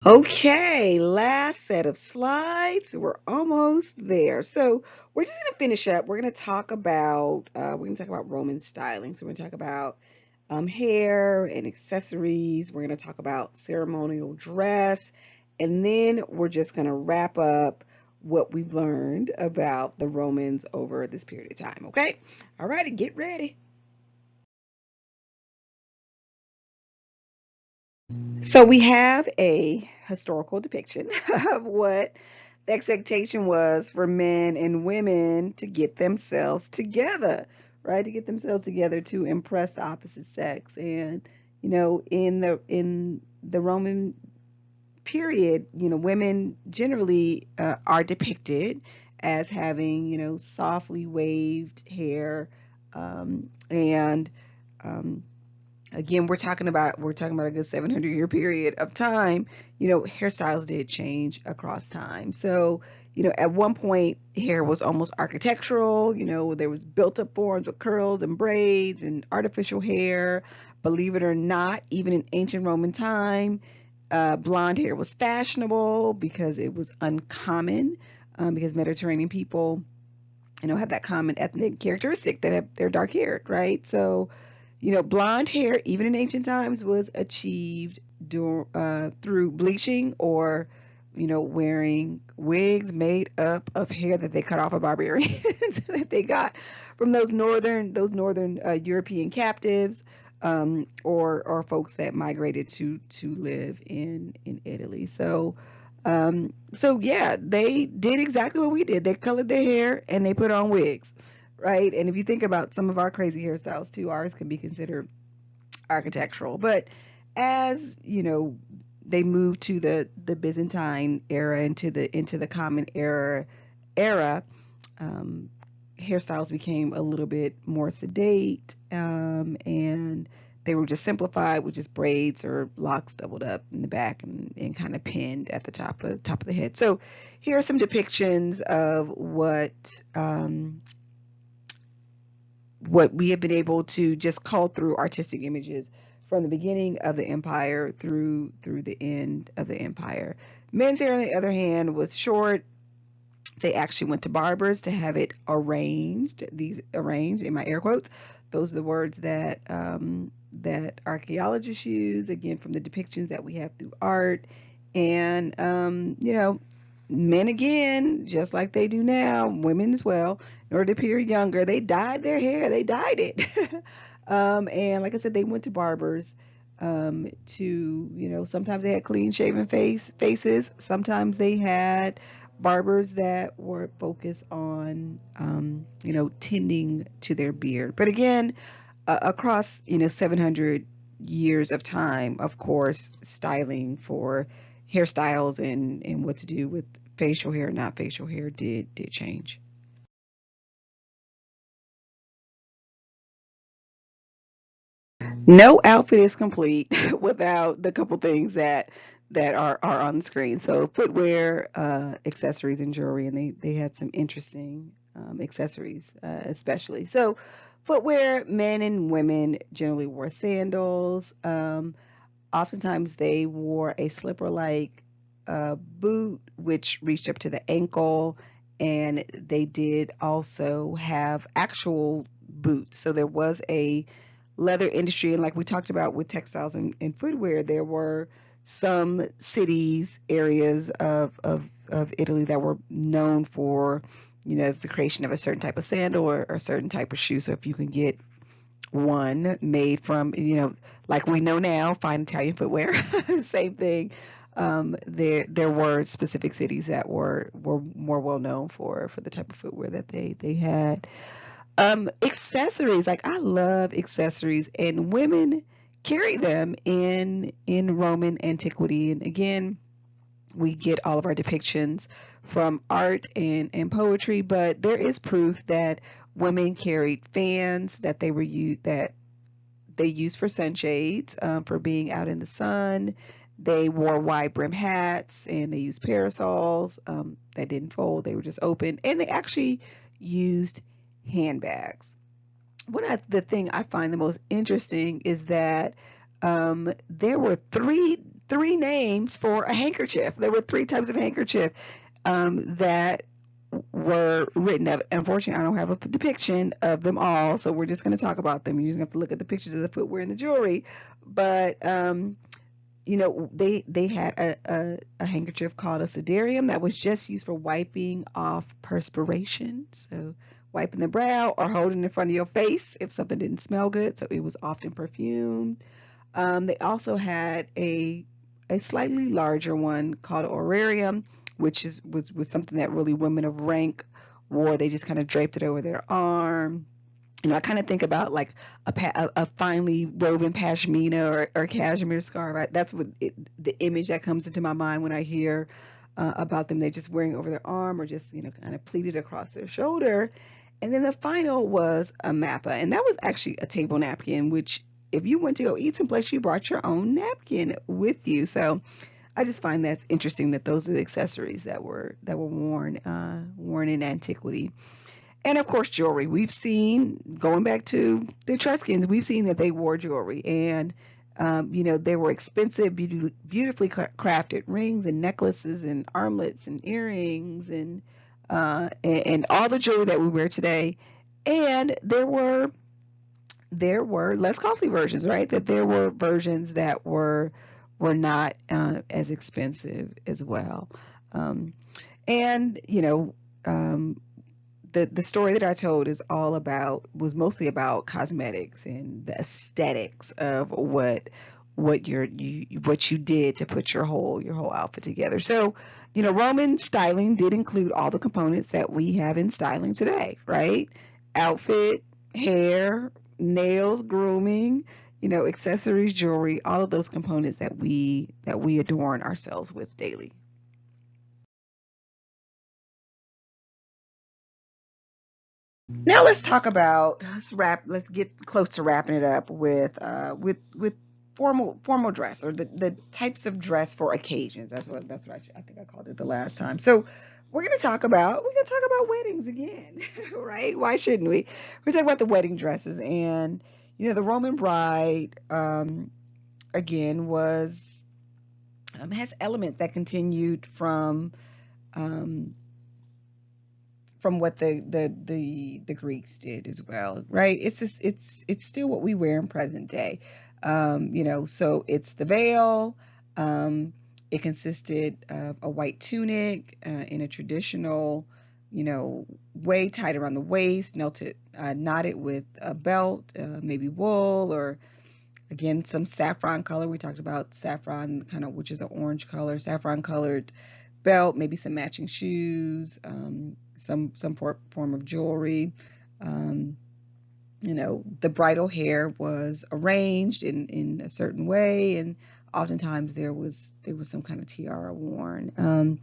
Okay, last set of slides. We're almost there. So we're just gonna finish up. We're gonna talk about Roman styling. So we're gonna talk about hair and accessories. We're gonna talk about ceremonial dress, and then we're just gonna wrap up what we've learned about the Romans over this period of time. Okay? All righty, get ready. So we have a historical depiction of what the expectation was for men and women to get themselves together, right? To get themselves together to impress the opposite sex. And in the Roman period, women generally are depicted as having, softly waved hair, and um, again, we're talking about a good 700-year period of time. Hairstyles did change across time. So at one point hair was almost architectural. There was built up forms with curls and braids and artificial hair. Believe it or not, even in ancient Roman time, blonde hair was fashionable because it was uncommon, because Mediterranean people have that common ethnic characteristic that they're dark haired, right? So blonde hair, even in ancient times, was achieved through bleaching or, wearing wigs made up of hair that they cut off of barbarians that they got from those northern European captives, or folks that migrated to live in Italy. So yeah, they did exactly what we did. They colored their hair and they put on wigs, right? And if you think about some of our crazy hairstyles too, ours can be considered architectural. But as they moved to the Byzantine era, into the Common Era, um, hairstyles became a little bit more sedate, and they were just simplified with just braids or locks doubled up in the back, and kind of pinned at the top of the head. So here are some depictions of what we have been able to just cull through artistic images from the beginning of the empire through the end of the empire. Men's hair, on the other hand, was short. They actually went to barbers to have it arranged. These arranged in my air quotes. Those are the words that archaeologists use, again, from the depictions that we have through art. And men, again, just like they do now, women as well, in order to appear younger, they dyed their hair. They dyed it. And like I said, they went to barbers, to, sometimes they had clean shaven faces. Sometimes they had barbers that were focused on, tending to their beard. But again, across 700 years of time, of course, styling for hairstyles and what to do with facial hair, not facial hair, did change. No outfit is complete without the couple things that are on the screen. So footwear, accessories, and jewelry, and they had some interesting accessories, especially. So footwear, men and women generally wore sandals. Oftentimes they wore a slipper-like boot, which reached up to the ankle, and they did also have actual boots. So there was a leather industry, and like we talked about with textiles and footwear, there were some cities, areas of Italy that were known for, the creation of a certain type of sandal or a certain type of shoe. So if you can get one made from, like we know now, fine Italian footwear, same thing. There were specific cities that were more well known for the type of footwear that they had. Accessories, like I love accessories, and women carry them in Roman antiquity. And again, we get all of our depictions from art and poetry, but there is proof that women carried fans that they used for sunshades, for being out in the sun. They wore wide brim hats, and they used parasols, that didn't fold; they were just open, and they actually used handbags. The thing I find the most interesting is that there were three. three names for a handkerchief. There were three types of handkerchief that were written of. Unfortunately, I don't have a depiction of them all, so we're just going to talk about them. You're just going to have to look at the pictures of the footwear and the jewelry. But they had a handkerchief called a siderium that was just used for wiping off perspiration. So wiping the brow or holding in front of your face if something didn't smell good. So it was often perfumed. They also had a slightly larger one called orarium, which was something that really women of rank wore. They just kind of draped it over their arm. I kind of think about like a finely woven pashmina or cashmere scarf. That's the image that comes into my mind when I hear about them. They're just wearing it over their arm or just kind of pleated across their shoulder. And then the final was a mappa, and that was actually a table napkin, which if you went to go eat someplace, you brought your own napkin with you. So I just find that's interesting that those are the accessories that were worn in antiquity. And of course, jewelry. We've seen, going back to the Etruscans, we've seen that they wore jewelry, and they were expensive, beautifully crafted rings and necklaces and armlets and earrings and all the jewelry that we wear today. And there were less costly versions, right? That there were versions that were not as expensive as well. And the story that I told was mostly about cosmetics and the aesthetics of what you did to put your whole outfit together. So, Roman styling did include all the components that we have in styling today, right? Outfit, hair, nails, grooming, accessories, jewelry, all of those components that we adorn ourselves with daily. Now let's get close to wrapping it up with formal dress, or the types of dress for occasions. That's what I think I called it the last time. So we're gonna talk about weddings again, right? Why shouldn't we? We're talking about the wedding dresses, and the Roman bride again was has elements that continued um, from what the Greeks did as well, right? It's still what we wear in present day. So it's the veil. It consisted of a white tunic in a traditional, way tied around the waist, knotted with a belt, maybe wool, or again some saffron color. We talked about saffron, which is an orange color, saffron colored belt, maybe some matching shoes, some form of jewelry. Um, the bridal hair was arranged in a certain way, and oftentimes there was some kind of tiara worn.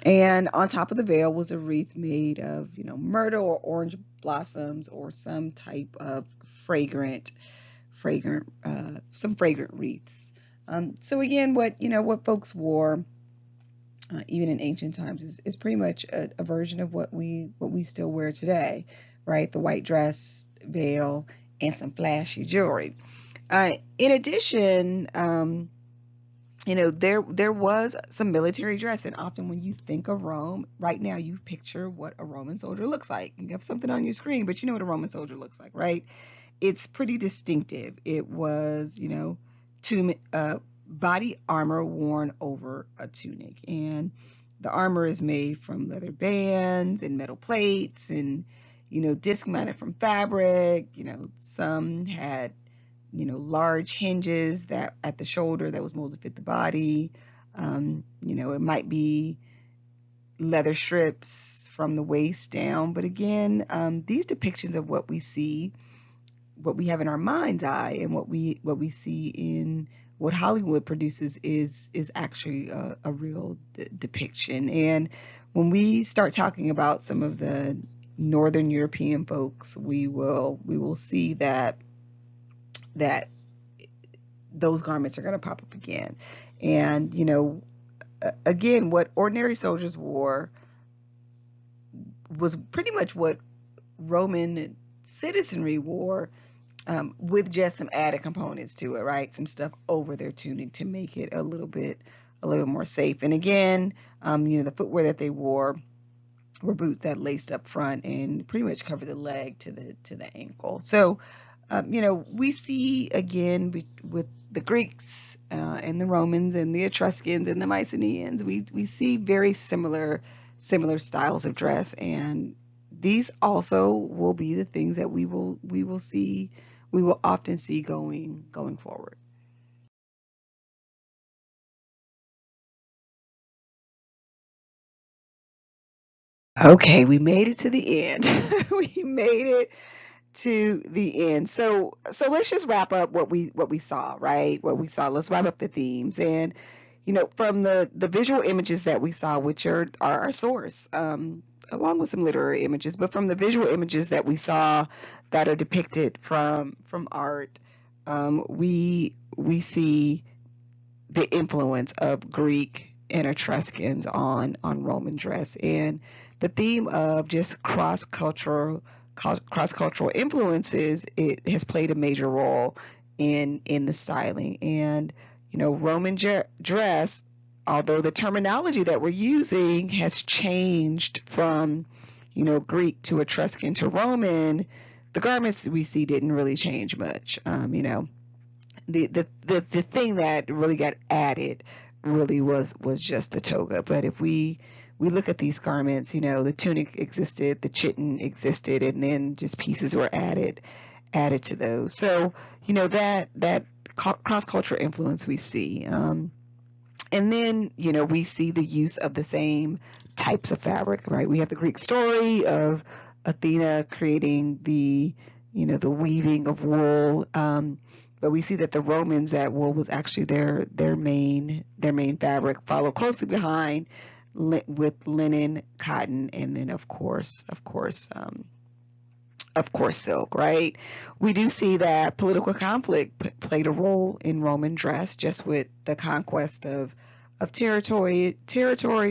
And on top of the veil was a wreath made of myrtle or orange blossoms, or some type of some fragrant wreaths. So again, what folks wore even in ancient times is pretty much a version of what we still wear today, right? The white dress, veil, and some flashy jewelry. In addition, there was some military dress, and often when you think of Rome, right now you picture what a Roman soldier looks like. You have something on your screen, but you know what a Roman soldier looks like, right? It's pretty distinctive. It was, body armor worn over a tunic, and the armor is made from leather bands and metal plates, and disc mounted from fabric. Some had large hinges that at the shoulder that was molded to fit the body. It might be leather strips from the waist down, but again, these depictions of what we have in our mind's eye, and what we see in what Hollywood produces is actually a real depiction. And when we start talking about some of the Northern European folks, we will see that those garments are going to pop up again. And again, what ordinary soldiers wore was pretty much what Roman citizenry wore with just some added components to it, right? Some stuff over their tunic to make it a little bit more safe. And again, the footwear that they wore were boots that laced up front and pretty much covered the leg to the ankle. So, we see again with the Greeks and the Romans and the Etruscans and the Mycenaeans, we see very similar styles of dress, and these also will be the things that we will often see going forward. Okay, we made it to the end. We made it to the end. So let's just wrap up what we saw, right? What we saw. Let's wrap up the themes. And from the visual images that we saw, which are our source, along with some literary images, but from the visual images that we saw that are depicted from art, we see the influence of Greek and Etruscans on Roman dress, and the theme of just cross cultural influences, it has played a major role in the styling. And Roman dress, although the terminology that we're using has changed from Greek to Etruscan to Roman, the garments we see didn't really change much. The thing that really got added really was just the toga. But if we look at these garments, the tunic existed, the chiton existed, and then just pieces were added to those. So that cross cultural influence we see. And then we see the use of the same types of fabric, right? We have the Greek story of Athena creating the weaving of wool. But we see that the Romans, that wool was actually their main fabric, follow closely behind with linen, cotton, and then of course silk, right? We do see that political conflict played a role in Roman dress, just with the conquest of territories,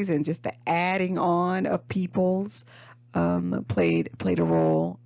and just the adding on of peoples, played a role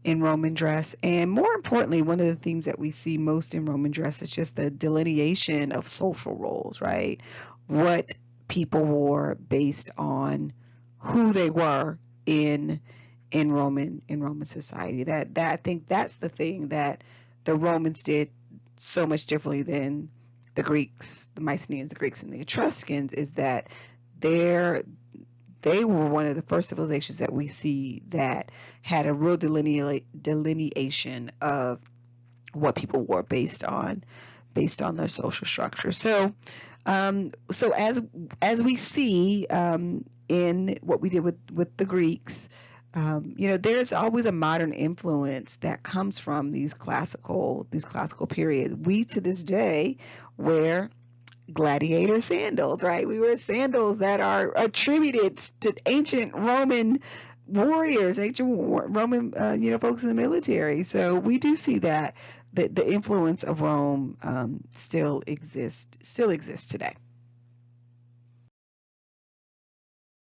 in Roman dress. And more importantly, one of the themes that we see most in Roman dress is just the delineation of social roles, right? What people wore based on who they were in Roman society. That I think that's the thing that the Romans did so much differently than the Greeks, the Mycenaeans, the Greeks, and the Etruscans, is that they were one of the first civilizations that we see that had a real delineation of what people wore based on their social structure. So as we see in what we did with the Greeks, there's always a modern influence that comes from these classical periods. We to this day wear gladiator sandals, right? We wear sandals that are attributed to ancient Roman warriors, ancient Roman, folks in the military. So we do see that the influence of Rome still exists today.